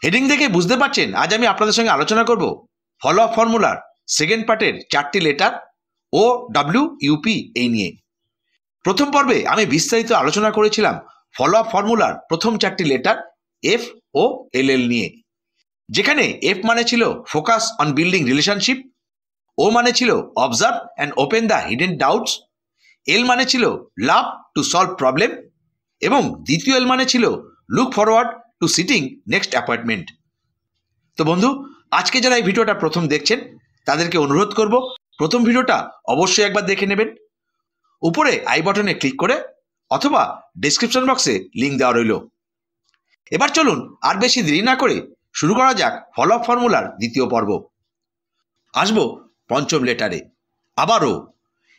Heading দেখে বুঝতে পারছেন আজ আমি আপনাদের সঙ্গে আলোচনা করব ফলো আপ ফর্মুলার সেকেন্ড পার্টের 4টি লেটার ও ডাব্লিউ ইউপি এই নিয়ে। প্রথম পর্বে আমি বিস্তারিত আলোচনা করেছিলাম ফলো আপ ফর্মুলার প্রথম 4টি লেটার এফ ও এল এল নিয়ে, যেখানে এফ মানে ছিল focus on building relationship, O মানে ছিল observe and open the hidden doubts, L মানে ছিল লাভ টু সলভ প্রবলেম এবং দ্বিতীয় এল মানে ছিল look forward to sitting next appointment. তো বন্ধু, আজকে যারা এই ভিডিওটা প্রথম দেখছেন তাদেরকে অনুরোধ করব প্রথম ভিডিওটা অবশ্যই একবার দেখে নেবেন। উপরে আই বাটনে ক্লিক করে অথবা ডেসক্রিপশন বক্সে লিঙ্ক দেওয়া রইল। এবার চলুন আর বেশি দেরি না করে শুরু করা যাক ফলো আপ ফর্মুলার দ্বিতীয় পর্ব। আসবো পঞ্চম লেটারে, আবারও।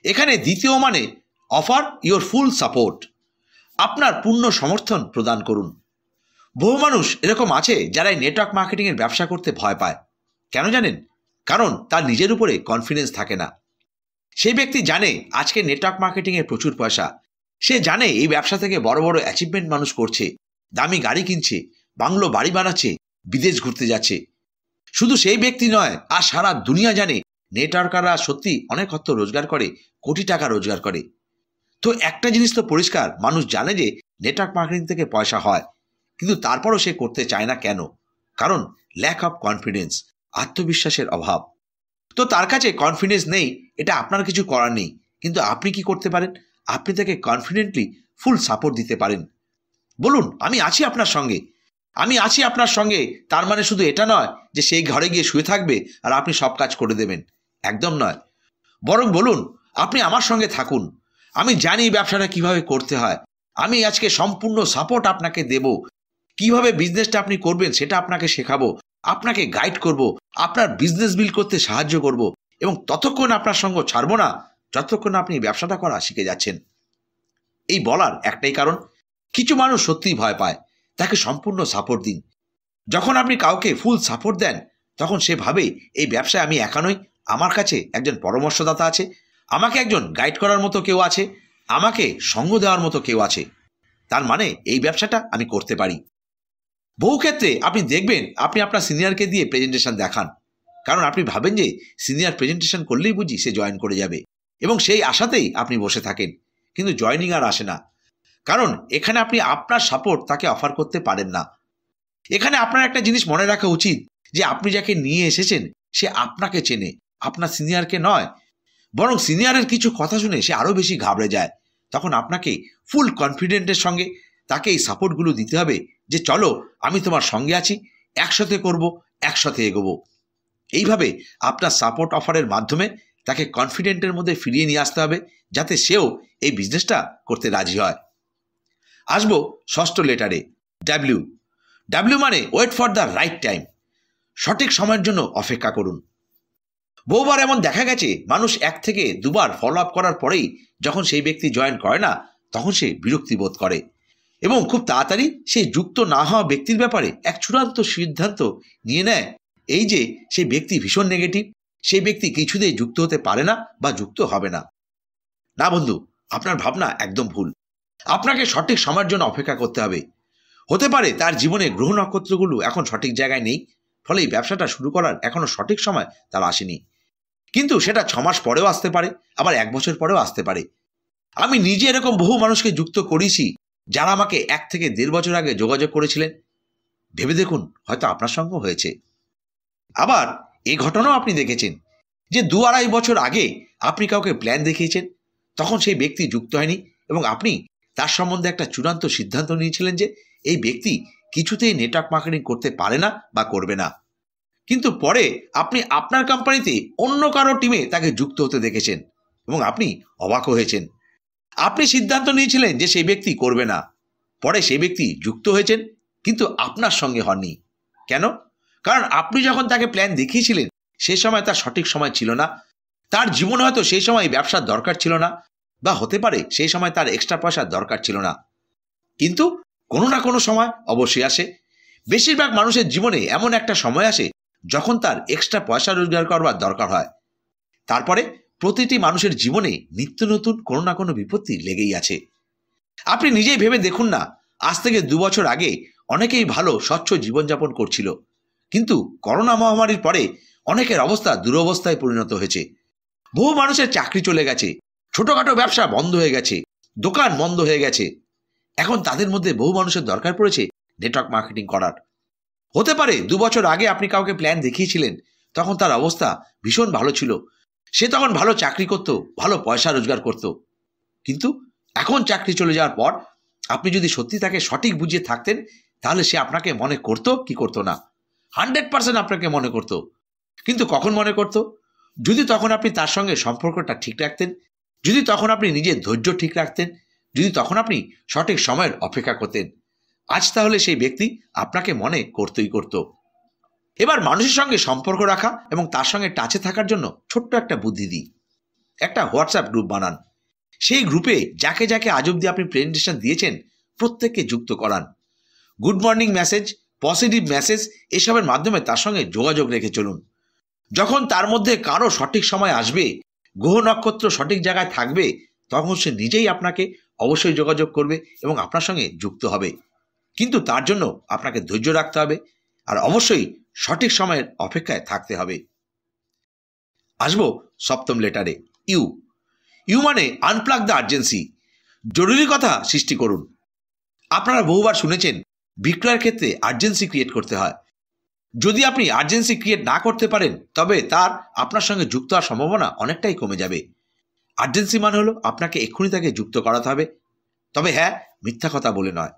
এখানে দ্বিতীয় মানে অফার ইওর ফুল সাপোর্ট, আপনার পূর্ণ সমর্থন প্রদান করুন। বহু মানুষ এরকম আছে যারা এই নেটওয়ার্ক মার্কেটিংয়ের ব্যবসা করতে ভয় পায়। কেন জানেন? কারণ তার নিজের উপরে কনফিডেন্স থাকে না। সেই ব্যক্তি জানে আজকে নেটওয়ার্ক মার্কেটিংয়ে প্রচুর পয়সা, সে জানে এই ব্যবসা থেকে বড় বড় অ্যাচিভমেন্ট মানুষ করছে, দামি গাড়ি কিনছে, বাংলো বাড়ি বানাচ্ছে, বিদেশ ঘুরতে যাচ্ছে। শুধু সেই ব্যক্তি নয়, আর সারা দুনিয়া জানে নেটওয়ার্কাররা সত্যি অনেক অর্থ রোজগার করে, কোটি টাকা রোজগার করে। তো একটা জিনিস তো পরিষ্কার, মানুষ জানে যে নেটওয়ার্ক মার্কেটিং থেকে পয়সা হয়, কিন্তু তারপরও সে করতে চায় না। কেন? কারণ ল্যাক অফ কনফিডেন্স, আত্মবিশ্বাসের অভাব। তো তার কাছে কনফিডেন্স নেই, এটা আপনার কিছু করার নেই। কিন্তু আপনি কি করতে পারেন? আপনি তাকে কনফিডেন্টলি ফুল সাপোর্ট দিতে পারেন। বলুন, আমি আছি আপনার সঙ্গে, আমি আছি আপনার সঙ্গে। তার মানে শুধু এটা নয় যে সেই ঘরে গিয়ে শুয়ে থাকবে আর আপনি সব কাজ করে দেবেন, একদম নয়। বরং বলুন, আপনি আমার সঙ্গে থাকুন, আমি জানি ব্যবসাটা কিভাবে করতে হয়, আমি আজকে সম্পূর্ণ সাপোর্ট আপনাকে দেব। কিভাবে বিজনেসটা আপনি করবেন সেটা আপনাকে শেখাবো, আপনাকে গাইড করব, আপনার বিজনেস বিল্ড করতে সাহায্য করব, এবং ততক্ষণ আপনার সঙ্গ ছাড়বো না যতক্ষণ আপনি ব্যবসাটা করা শিখে যাচ্ছেন। এই বলার একটাই কারণ, কিছু মানুষ সত্যিই ভয় পায়। তাকে সম্পূর্ণ সাপোর্ট দিন। যখন আপনি কাউকে ফুল সাপোর্ট দেন তখন সে ভাবে এই ব্যবসায় আমি একা নই, আমার কাছে একজন পরামর্শদাতা আছে, আমাকে একজন গাইড করার মতো কেউ আছে, আমাকে সঙ্গ দেওয়ার মতো কেউ আছে। তার মানে এই ব্যবসাটা আমি করতে পারি। বহু ক্ষেত্রে আপনি দেখবেন আপনি আপনার সিনিয়রকে দিয়ে প্রেজেন্টেশন দেখান, কারণ আপনি ভাবেন যে সিনিয়র প্রেজেন্টেশন করলেই বুঝি সে জয়েন করে যাবে, এবং সেই আশাতেই আপনি বসে থাকেন, কিন্তু জয়েনিং আর আসে না। কারণ এখানে আপনি আপনার সাপোর্ট তাকে অফার করতে পারেন না। এখানে আপনার একটা জিনিস মনে রাখা উচিত যে আপনি যাকে নিয়ে এসেছেন সে আপনাকে চেনে, আপনার সিনিয়রকে নয়। বরং সিনিয়রের কিছু কথা শুনে সে আরও বেশি ঘাবড়ে যায়। তখন আপনাকে ফুল কনফিডেন্টের সঙ্গে তাকে এই সাপোর্টগুলো দিতে হবে যে চলো, আমি তোমার সঙ্গে আছি, একসাথে করব, একসাথে এগোবো। এইভাবে আপনার সাপোর্ট অফারের মাধ্যমে তাকে কনফিডেন্টের মধ্যে ফিরিয়ে নিয়ে আসতে হবে, যাতে সেও এই বিজনেসটা করতে রাজি হয়। আসবো ষষ্ঠ লেটারে, ডাব্লিউ। ডাব্লিউ মানে wait for the right time, সঠিক সময়ের জন্য অপেক্ষা করুন। বহুবার এমন দেখা গেছে মানুষ 1 থেকে 2 বার ফলো আপ করার পরেই যখন সেই ব্যক্তি জয়েন করে না, তখন সে বিরক্তি বোধ করে এবং খুব তাড়াতাড়ি সেই যুক্ত না হওয়া ব্যক্তির ব্যাপারে এক চূড়ান্ত সিদ্ধান্ত নিয়ে নেয়, এই যে সেই ব্যক্তি ভীষণ নেগেটিভ, সেই ব্যক্তি কিছুতেই যুক্ত হতে পারে না বা যুক্ত হবে না। না বন্ধু, আপনার ভাবনা একদম ভুল। আপনাকে সঠিক সময়ের জন্য অপেক্ষা করতে হবে। হতে পারে তার জীবনে গ্রহ নক্ষত্রগুলো এখন সঠিক জায়গায় নেই, ফলে এই ব্যবসাটা শুরু করার এখনো সঠিক সময় তার আসেনি। কিন্তু সেটা 6 মাস পরেও আসতে পারে, আবার 1 বছর পরেও আসতে পারে। আমি নিজে এরকম বহু মানুষকে যুক্ত করেছি যারা আমাকে 1 থেকে 1.5 বছর আগে যোগাযোগ করেছিলেন। ভেবে দেখুন, হয়তো আপনার সঙ্গে হয়েছে। আবার এই ঘটনাও আপনি দেখেছেন যে 2-2.5 বছর আগে আপনি কাউকে প্ল্যান দেখিয়েছেন, তখন সেই ব্যক্তি যুক্ত হয়নি এবং আপনি তার সম্বন্ধে একটা চূড়ান্ত সিদ্ধান্ত নিয়েছিলেন যে এই ব্যক্তি কিছুতেই নেটওয়ার্ক মার্কেটিং করতে পারে না বা করবে না। কিন্তু পরে আপনি আপনার কোম্পানিতে অন্য কারো টিমে তাকে যুক্ত হতে দেখেছেন এবং আপনি অবাক হয়েছেন। আপনি সিদ্ধান্ত নিয়েছিলেন যে সেই ব্যক্তি করবে না, পরে সেই ব্যক্তি যুক্ত হয়েছেন, কিন্তু আপনার সঙ্গে হননি। কেন? কারণ আপনি যখন তাকে প্ল্যান দেখিয়েছিলেন সেই সময় তার সঠিক সময় ছিল না, তার জীবনে হয়তো সেই সময় ব্যবসার দরকার ছিল না, বা হতে পারে সেই সময় তার এক্সট্রা পয়সার দরকার ছিল না। কিন্তু কোনো না কোনো সময় অবশ্যই আসে। বেশিরভাগ মানুষের জীবনে এমন একটা সময় আসে যখন তার এক্সট্রা পয়সা রোজগার করবার দরকার হয়। তারপরে প্রতিটি মানুষের জীবনে নিত্য নতুন কোনো না কোনো বিপত্তি লেগেই আছে। আপনি নিজেই ভেবে দেখুন না, আজ থেকে 2 বছর আগে অনেকেই ভালো স্বচ্ছ জীবনযাপন করছিল, কিন্তু করোনা মহামারীর পরে অনেকের অবস্থা দুরবস্থায় পরিণত হয়েছে। বহু মানুষের চাকরি চলে গেছে, ছোটখাটো ব্যবসা বন্ধ হয়ে গেছে, দোকান বন্ধ হয়ে গেছে। এখন তাদের মধ্যে বহু মানুষের দরকার পড়েছে নেটওয়ার্ক মার্কেটিং করার। হতে পারে 2 বছর আগে আপনি কাউকে প্ল্যান দেখিয়েছিলেন, তখন তার অবস্থা ভীষণ ভালো ছিল, সে তখন ভালো চাকরি করত, ভালো পয়সা রোজগার করত। কিন্তু এখন চাকরি চলে যাওয়ার পর আপনি যদি সত্যি তাকে সঠিক বুঝিয়ে থাকতেন, তাহলে সে আপনাকে মনে করতো কি করতো না? 100% আপনাকে মনে করতো। কিন্তু কখন মনে করতো? যদি তখন আপনি তার সঙ্গে সম্পর্কটা ঠিক রাখতেন, যদি তখন আপনি নিজের ধৈর্য ঠিক রাখতেন, যদি তখন আপনি সঠিক সময়ের অপেক্ষা করতেন, আজ তাহলে সেই ব্যক্তি আপনাকে মনে করতই করত। এবার মানুষের সঙ্গে সম্পর্ক রাখা এবং তার সঙ্গে টাচে থাকার জন্য ছোট্ট একটা বুদ্ধি দিই। একটা হোয়াটসঅ্যাপ গ্রুপ বানান। সেই গ্রুপে যাকে যাকে আজ অব্দি আপনি প্রেজেন্টেশন দিয়েছেন প্রত্যেককে যুক্ত করান। Good morning message, positive message এসবের মাধ্যমে তার সঙ্গে যোগাযোগ রেখে চলুন। যখন তার মধ্যে কারো সঠিক সময় আসবে, গ্রহ নক্ষত্র সঠিক জায়গায় থাকবে, তখন সে নিজেই আপনাকে অবশ্যই যোগাযোগ করবে এবং আপনার সঙ্গে যুক্ত হবে। কিন্তু তার জন্য আপনাকে ধৈর্য রাখতে হবে আর অবশ্যই সঠিক সময়ের অপেক্ষায় থাকতে হবে। আসবো সপ্তম লেটারে, ইউ। ইউ মানে আনপ্লাগ দ্য আর্জেন্সি, জরুরি কথা সৃষ্টি করুন। আপনারা বহুবার শুনেছেন বিক্রয়ের ক্ষেত্রে আর্জেন্সি ক্রিয়েট করতে হয়। যদি আপনি আর্জেন্সি ক্রিয়েট না করতে পারেন, তবে তার আপনার সঙ্গে যুক্ত হওয়ার সম্ভাবনা অনেকটাই কমে যাবে। আর্জেন্সি মানে হলো আপনাকে এক্ষুনি তাকে যুক্ত করাতে হবে, তবে হ্যাঁ, মিথ্যা কথা বলে নয়।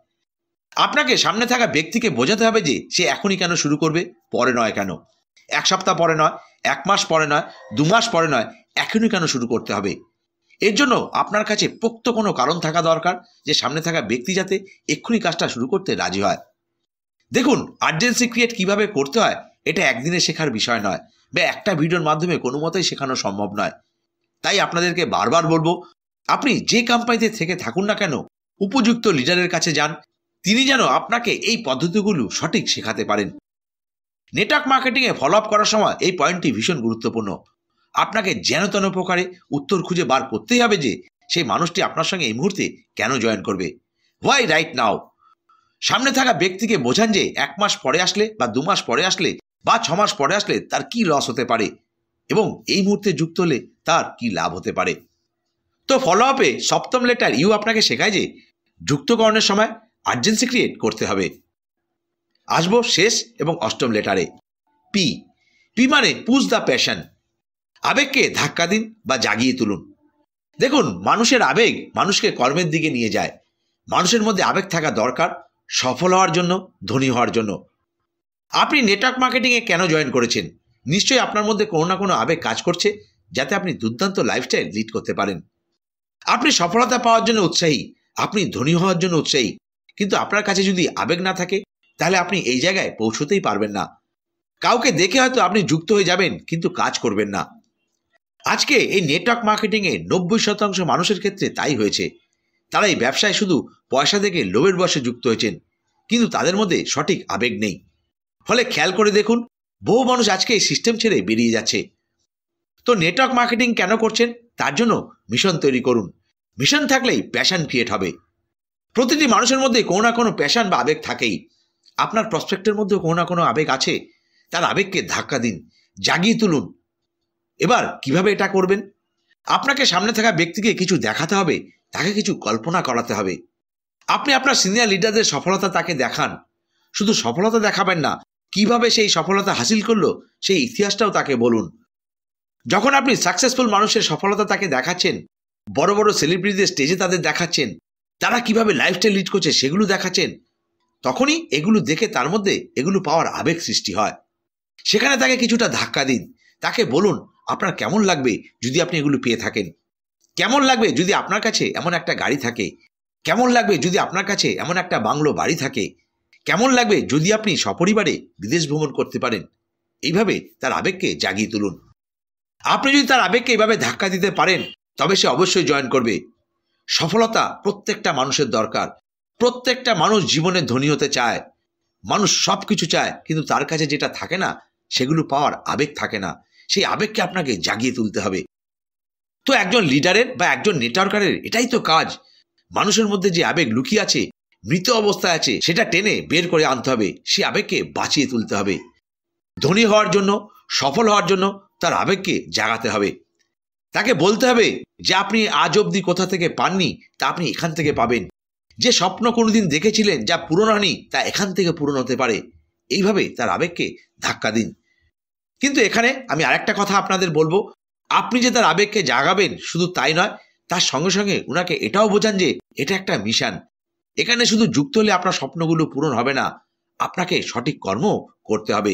আপনাকে সামনে থাকা ব্যক্তিকে বোঝাতে হবে যে সে এখনই কেন শুরু করবে, পরে নয় কেন, 1 সপ্তাহ পরে নয়, 1 মাস পরে নয়, 2 মাস পরে নয়, এখনই কেন শুরু করতে হবে। এর জন্য আপনার কাছে পোক্ত কোনো কারণ থাকা দরকার যে সামনে থাকা ব্যক্তি যাতে এক্ষুনি কাজটা শুরু করতে রাজি হয়। দেখুন, আর্জেন্সি ক্রিয়েট কিভাবে করতে হয় এটা একদিনে শেখার বিষয় নয়, বা একটা ভিডিওর মাধ্যমে কোনো মতেই শেখানো সম্ভব নয়। তাই আপনাদেরকে বারবার বলবো, আপনি যে কোম্পানিতে থেকে থাকুন না কেন, উপযুক্ত লিডারের কাছে যান, তিনি যেন আপনাকে এই পদ্ধতিগুলো সঠিক শেখাতে পারেন। নেটওয়ার্ক মার্কেটিংয়ে ফলো আপ করার সময় এই পয়েন্টটি ভীষণ গুরুত্বপূর্ণ। আপনাকে যেন তেন প্রকারে উত্তর খুঁজে বার করতেই হবে যে সেই মানুষটি আপনার সঙ্গে এই মুহূর্তে কেন জয়েন করবে, হোয়াই রাইট নাও। সামনে থাকা ব্যক্তিকে বোঝান যে 1 মাস পরে আসলে বা 2 মাস পরে আসলে বা 6 মাস পরে আসলে তার কি লস হতে পারে এবং এই মুহূর্তে যুক্ত হলে তার কি লাভ হতে পারে। তো ফলো আপে সপ্তম লেটার ইউ আপনাকে শেখায় যে যুক্তকরণের সময় আর্জেন্সি ক্রিয়েট করতে হবে। আসবো শেষ এবং অষ্টম লেটারে, পি। পি মানে পুশ দ্য প্যাশন, আবেগকে ধাক্কা দিন বা জাগিয়ে তুলুন। দেখুন, মানুষের আবেগ মানুষকে কর্মের দিকে নিয়ে যায়। মানুষের মধ্যে আবেগ থাকা দরকার সফল হওয়ার জন্য, ধনী হওয়ার জন্য। আপনি নেটওয়ার্ক মার্কেটিংয়ে কেন জয়েন করেছেন? নিশ্চয়ই আপনার মধ্যে কোনো না কোনো আবেগ কাজ করছে যাতে আপনি দুর্দান্ত লাইফস্টাইল লিড করতে পারেন। আপনি সফলতা পাওয়ার জন্য উৎসাহী, আপনি ধনী হওয়ার জন্য উৎসাহী, কিন্তু আপনার কাছে যদি আবেগ না থাকে তাহলে আপনি এই জায়গায় পৌঁছতেই পারবেন না। কাউকে দেখে হয়তো আপনি যুক্ত হয়ে যাবেন, কিন্তু কাজ করবেন না। আজকে এই নেটওয়ার্ক মার্কেটিংয়ে 90% মানুষের ক্ষেত্রে তাই হয়েছে। তারা এই ব্যবসায় শুধু পয়সা দেখে লোভের বশে যুক্ত হয়েছেন, কিন্তু তাদের মধ্যে সঠিক আবেগ নেই। ফলে খেয়াল করে দেখুন, বহু মানুষ আজকে এই সিস্টেম ছেড়ে বেরিয়ে যাচ্ছে। তো নেটওয়ার্ক মার্কেটিং কেন করছেন? তার জন্য মিশন তৈরি করুন। মিশন থাকলেই প্যাশন ক্রিয়েট হবে। প্রতিটি মানুষের মধ্যে কোনো না কোনো প্যাশন বা আবেগ থাকেই। আপনার প্রসপেক্টের মধ্যেও কোনো না কোনো আবেগ আছে, তার আবেগকে ধাক্কা দিন, জাগিয়ে তুলুন। এবার কিভাবে এটা করবেন? আপনাকে সামনে থাকা ব্যক্তিকে কিছু দেখাতে হবে, তাকে কিছু কল্পনা করাতে হবে। আপনি আপনার সিনিয়র লিডারদের সফলতা তাকে দেখান। শুধু সফলতা দেখাবেন না, কিভাবে সেই সফলতা হাসিল করলো সেই ইতিহাসটাও তাকে বলুন। যখন আপনি সাকসেসফুল মানুষের সফলতা তাকে দেখাচ্ছেন, বড় বড় সেলিব্রিটিদের স্টেজে তাদের দেখাচ্ছেন, তারা কিভাবে লাইফস্টাইল লিড করছে সেগুলো দেখাচ্ছেন, তখনই এগুলো দেখে তার মধ্যে এগুলো পাওয়ার আবেগ সৃষ্টি হয়। সেখানে তাকে কিছুটা ধাক্কা দিন, তাকে বলুন আপনার কেমন লাগবে যদি আপনি এগুলো পেয়ে থাকেন, কেমন লাগবে যদি আপনার কাছে এমন একটা গাড়ি থাকে, কেমন লাগবে যদি আপনার কাছে এমন একটা বাংলো বাড়ি থাকে, কেমন লাগবে যদি আপনি সপরিবারে বিদেশ ভ্রমণ করতে পারেন। এইভাবে তার আবেগকে জাগিয়ে তুলুন। আপনি যদি তার আবেগকে এইভাবে ধাক্কা দিতে পারেন, তবে সে অবশ্যই জয়েন করবে। সফলতা প্রত্যেকটা মানুষের দরকার। প্রত্যেকটা মানুষ জীবনে ধনী হতে চায়। মানুষ সব কিছু চায়, কিন্তু তার কাছে যেটা থাকে না সেগুলো পাওয়ার আবেগ থাকে না। সেই আবেগকে আপনাকে জাগিয়ে তুলতে হবে। তো একজন লিডারের বা একজন নেটওয়ার্কারের এটাই তো কাজ, মানুষের মধ্যে যে আবেগ লুকিয়ে আছে, মৃত অবস্থায় আছে সেটা টেনে বের করে আনতে হবে, সে আবেগকে বাঁচিয়ে তুলতে হবে। ধনী হওয়ার জন্য, সফল হওয়ার জন্য তার আবেগকে জাগাতে হবে। তাকে বলতে হবে যে আপনি আজ অবধি কোথা থেকে পাননি তা আপনি এখান থেকে পাবেন। যে স্বপ্ন কোনোদিন দেখেছিলেন যা পূরণ হয়নি তা এখান থেকে পূরণ হতে পারে। এইভাবে তার আবেগকে ধাক্কা দিন। কিন্তু এখানে আমি আরেকটা কথা আপনাদের বলবো, আপনি যে তার আবেগকে জাগাবেন শুধু তাই নয়, তার সঙ্গে সঙ্গে উনাকে এটাও বোঝান যে এটা একটা মিশন। এখানে শুধু যুক্ত হলে আপনার স্বপ্নগুলো পূরণ হবে না, আপনাকে সঠিক কর্ম করতে হবে।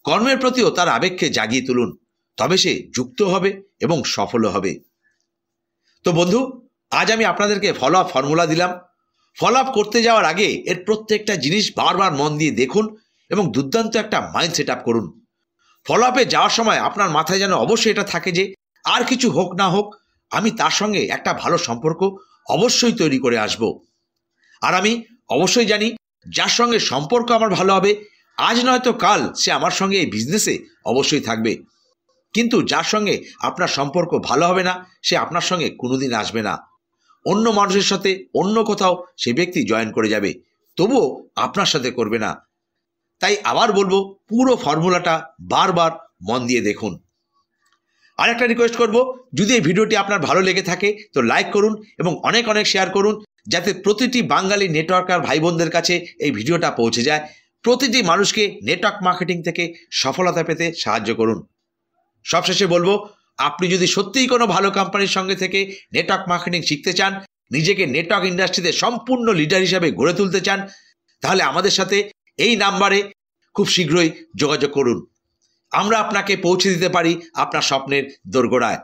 কর্মের প্রতিও তার আবেগকে জাগিয়ে তুলুন, তবে সে যুক্ত হবে এবং সফল হবে। তো বন্ধু, আজ আমি আপনাদেরকে ফলো আপ ফর্মুলা দিলাম। ফলো আপ করতে যাওয়ার আগে এর প্রত্যেকটা জিনিস বারবার মন দিয়ে দেখুন এবং দুর্দান্ত একটা মাইন্ড সেট আপ করুন। ফলো আপে যাওয়ার সময় আপনার মাথায় যেন অবশ্যই এটা থাকে যে আর কিছু হোক না হোক আমি তার সঙ্গে একটা ভালো সম্পর্ক অবশ্যই তৈরি করে আসব। আর আমি অবশ্যই জানি যার সঙ্গে সম্পর্ক আমার ভালো হবে, আজ নয়তো কাল সে আমার সঙ্গে এই বিজনেসে অবশ্যই থাকবে। কিন্তু যার সঙ্গে আপনার সম্পর্ক ভালো হবে না, সে আপনার সঙ্গে কোনোদিন আসবে না। অন্য মানুষের সাথে অন্য কোথাও সে ব্যক্তি জয়েন করে যাবে, তবুও আপনার সাথে করবে না। তাই আবার বলবো, পুরো ফর্মুলাটা বারবার মন দিয়ে দেখুন। আর একটা রিকোয়েস্ট করব, যদি এই ভিডিওটি আপনার ভালো লেগে থাকে তো লাইক করুন এবং অনেক অনেক শেয়ার করুন, যাতে প্রতিটি বাঙালি নেটওয়ার্কার ভাই বোনদের কাছে এই ভিডিওটা পৌঁছে যায়। প্রতিটি মানুষকে নেটওয়ার্ক মার্কেটিং থেকে সফলতা পেতে সাহায্য করুন। সবশেষে বলবো, আপনি যদি সত্যিই কোনো ভালো কোম্পানির সঙ্গে থেকে নেটওয়ার্ক মার্কেটিং শিখতে চান, নিজেকে নেটওয়ার্ক ইন্ডাস্ট্রিতে সম্পূর্ণ লিডার হিসাবে গড়ে তুলতে চান, তাহলে আমাদের সাথে এই নাম্বারে খুব শীঘ্রই যোগাযোগ করুন। আমরা আপনাকে পৌঁছে দিতে পারি আপনার স্বপ্নের দোরগোড়ায়।